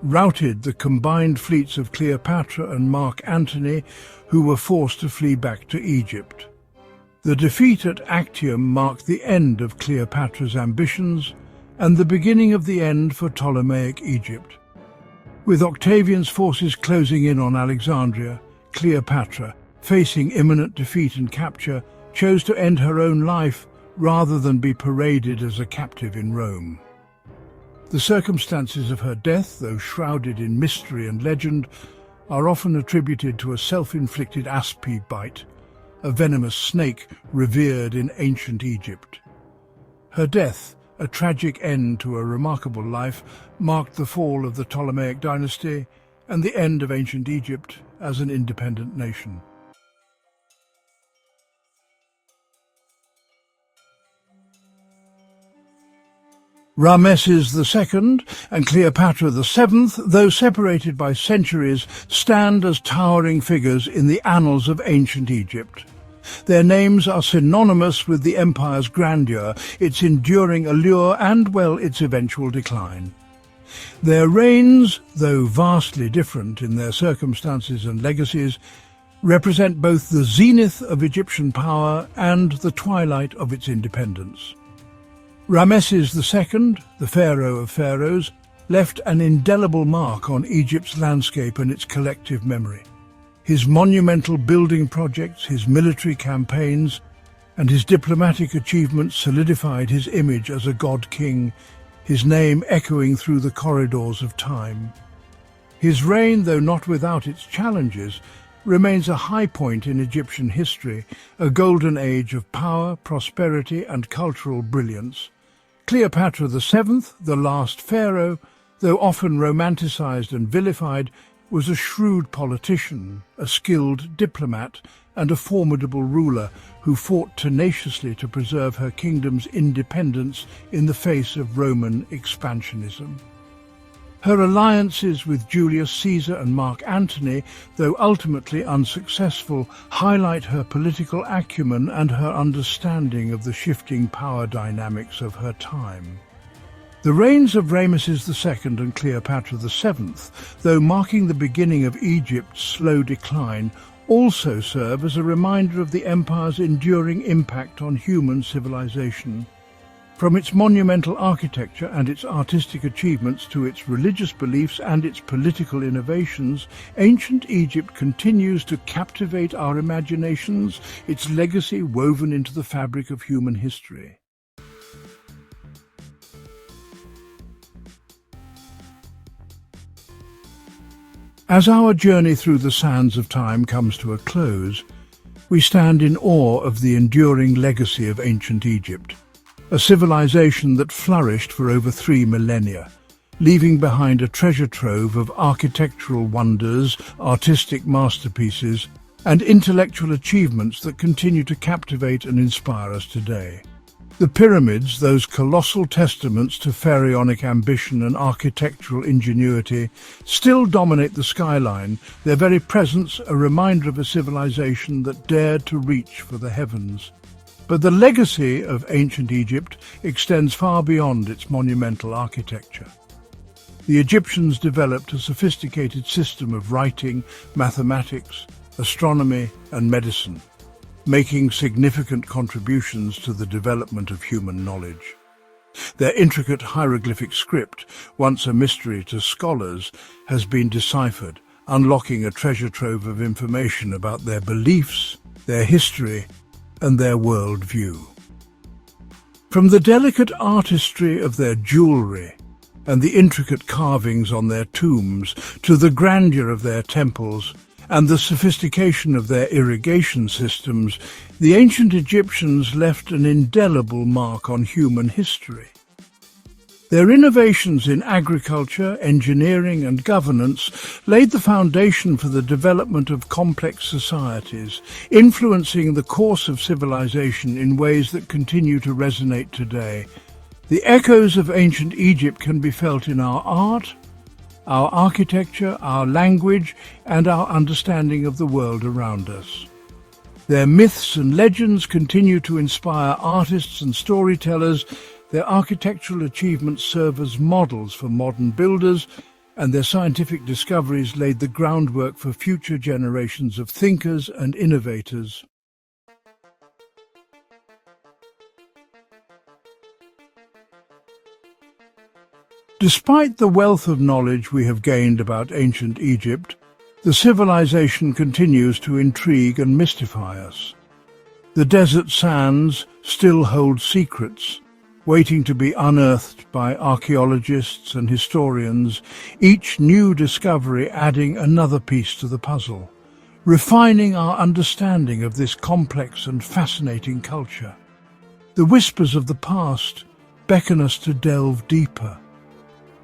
routed the combined fleets of Cleopatra and Mark Antony, who were forced to flee back to Egypt. The defeat at Actium marked the end of Cleopatra's ambitions and the beginning of the end for Ptolemaic Egypt. With Octavian's forces closing in on Alexandria, Cleopatra, facing imminent defeat and capture, chose to end her own life rather than be paraded as a captive in Rome. The circumstances of her death, though shrouded in mystery and legend, are often attributed to a self-inflicted aspi bite, a venomous snake revered in ancient Egypt. Her death, a tragic end to a remarkable life, marked the fall of the Ptolemaic dynasty and the end of ancient Egypt as an independent nation. Ramesses II and Cleopatra VII, though separated by centuries, stand as towering figures in the annals of ancient Egypt. Their names are synonymous with the empire's grandeur, its enduring allure and, well, its eventual decline. Their reigns, though vastly different in their circumstances and legacies, represent both the zenith of Egyptian power and the twilight of its independence. Ramesses II, the Pharaoh of Pharaohs, left an indelible mark on Egypt's landscape and its collective memory. His monumental building projects, his military campaigns, and his diplomatic achievements solidified his image as a god-king, his name echoing through the corridors of time. His reign, though not without its challenges, remains a high point in Egyptian history, a golden age of power, prosperity, and cultural brilliance. Cleopatra VII, the last pharaoh, though often romanticized and vilified, was a shrewd politician, a skilled diplomat, and a formidable ruler who fought tenaciously to preserve her kingdom's independence in the face of Roman expansionism. Her alliances with Julius Caesar and Mark Antony, though ultimately unsuccessful, highlight her political acumen and her understanding of the shifting power dynamics of her time. The reigns of Ramesses II and Cleopatra VII, though marking the beginning of Egypt's slow decline, also serve as a reminder of the empire's enduring impact on human civilization. From its monumental architecture and its artistic achievements to its religious beliefs and its political innovations, ancient Egypt continues to captivate our imaginations, its legacy woven into the fabric of human history. As our journey through the sands of time comes to a close, we stand in awe of the enduring legacy of ancient Egypt, a civilization that flourished for over 3 millennia, leaving behind a treasure trove of architectural wonders, artistic masterpieces, and intellectual achievements that continue to captivate and inspire us today. The pyramids, those colossal testaments to pharaonic ambition and architectural ingenuity, still dominate the skyline, their very presence a reminder of a civilization that dared to reach for the heavens. But the legacy of ancient Egypt extends far beyond its monumental architecture. The Egyptians developed a sophisticated system of writing, mathematics, astronomy, and medicine, making significant contributions to the development of human knowledge. Their intricate hieroglyphic script, once a mystery to scholars, has been deciphered, unlocking a treasure trove of information about their beliefs, their history, and their world-view. From the delicate artistry of their jewellery and the intricate carvings on their tombs to the grandeur of their temples and the sophistication of their irrigation systems, the ancient Egyptians left an indelible mark on human history. Their innovations in agriculture, engineering and governance laid the foundation for the development of complex societies, influencing the course of civilization in ways that continue to resonate today. The echoes of ancient Egypt can be felt in our art, our architecture, our language, and our understanding of the world around us. Their myths and legends continue to inspire artists and storytellers. Their architectural achievements serve as models for modern builders, and their scientific discoveries laid the groundwork for future generations of thinkers and innovators. Despite the wealth of knowledge we have gained about ancient Egypt, the civilization continues to intrigue and mystify us. The desert sands still hold secrets, waiting to be unearthed by archaeologists and historians, each new discovery adding another piece to the puzzle, refining our understanding of this complex and fascinating culture. The whispers of the past beckon us to delve deeper,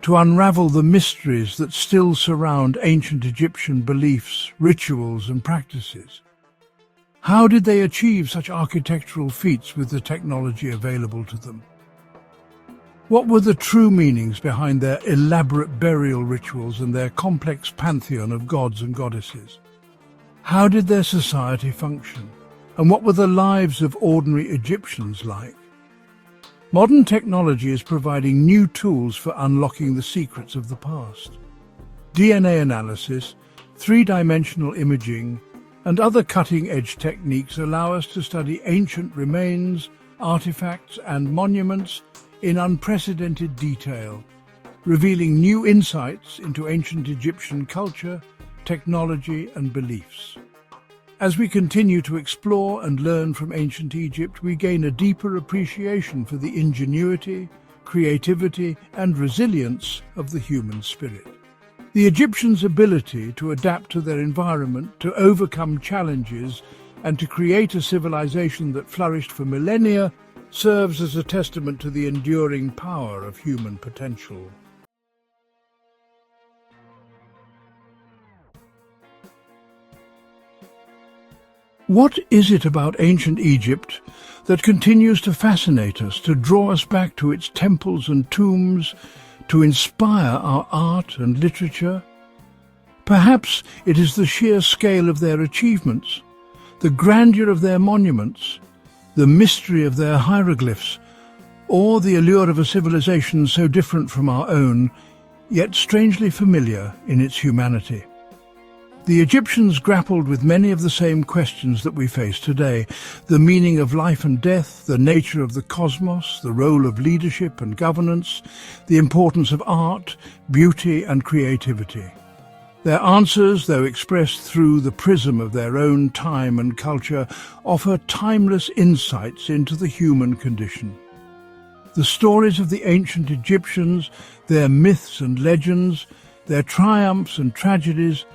to unravel the mysteries that still surround ancient Egyptian beliefs, rituals and practices. How did they achieve such architectural feats with the technology available to them? What were the true meanings behind their elaborate burial rituals and their complex pantheon of gods and goddesses? How did their society function? And what were the lives of ordinary Egyptians like? Modern technology is providing new tools for unlocking the secrets of the past. DNA analysis, three-dimensional imaging, and other cutting-edge techniques allow us to study ancient remains, artifacts, and monuments in unprecedented detail, revealing new insights into ancient Egyptian culture, technology, and beliefs. As we continue to explore and learn from ancient Egypt, we gain a deeper appreciation for the ingenuity, creativity, and resilience of the human spirit. The Egyptians' ability to adapt to their environment, to overcome challenges, and to create a civilization that flourished for millennia serves as a testament to the enduring power of human potential. What is it about ancient Egypt that continues to fascinate us, to draw us back to its temples and tombs, to inspire our art and literature? Perhaps it is the sheer scale of their achievements, the grandeur of their monuments, the mystery of their hieroglyphs, or the allure of a civilization so different from our own, yet strangely familiar in its humanity. The Egyptians grappled with many of the same questions that we face today: the meaning of life and death, the nature of the cosmos, the role of leadership and governance, the importance of art, beauty and creativity. Their answers, though expressed through the prism of their own time and culture, offer timeless insights into the human condition. The stories of the ancient Egyptians, their myths and legends, their triumphs and tragedies,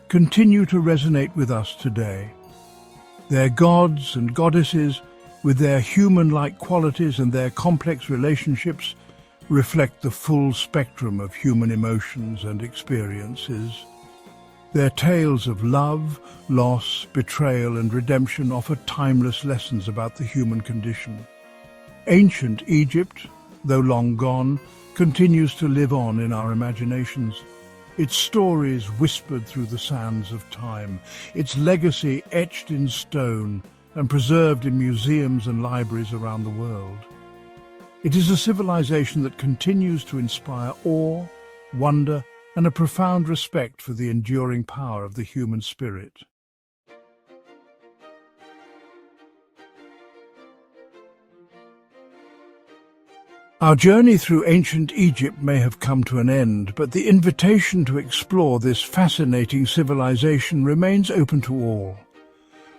continue to resonate with us today. Their gods and goddesses, with their human-like qualities and their complex relationships, reflect the full spectrum of human emotions and experiences. Their tales of love, loss, betrayal and redemption offer timeless lessons about the human condition. Ancient Egypt, though long gone, continues to live on in our imaginations. Its stories whispered through the sands of time, its legacy etched in stone and preserved in museums and libraries around the world. It is a civilization that continues to inspire awe, wonder, and a profound respect for the enduring power of the human spirit. Our journey through ancient Egypt may have come to an end, but the invitation to explore this fascinating civilization remains open to all.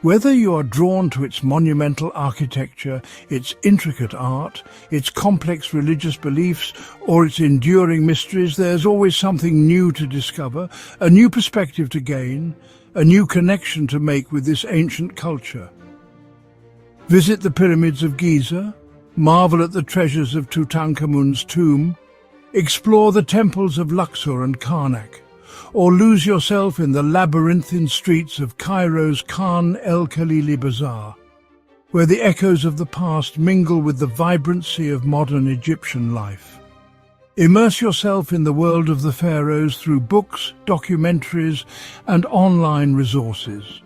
Whether you are drawn to its monumental architecture, its intricate art, its complex religious beliefs, or its enduring mysteries, there's always something new to discover, a new perspective to gain, a new connection to make with this ancient culture. Visit the Pyramids of Giza, marvel at the treasures of Tutankhamun's tomb, explore the temples of Luxor and Karnak, or lose yourself in the labyrinthine streets of Cairo's Khan el-Khalili Bazaar, where the echoes of the past mingle with the vibrancy of modern Egyptian life. Immerse yourself in the world of the pharaohs through books, documentaries, and online resources.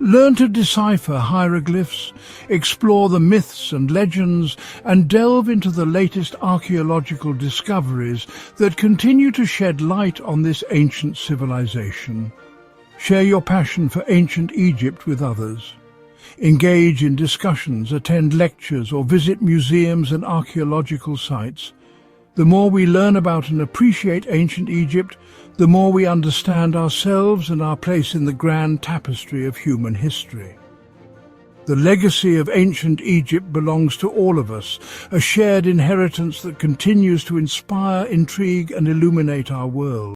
Learn to decipher hieroglyphs, explore the myths and legends, and delve into the latest archaeological discoveries that continue to shed light on this ancient civilization. Share your passion for ancient Egypt with others. Engage in discussions, attend lectures, or visit museums and archaeological sites. The more we learn about and appreciate ancient Egypt, the more we understand ourselves and our place in the grand tapestry of human history. The legacy of ancient Egypt belongs to all of us, a shared inheritance that continues to inspire, intrigue, and illuminate our world.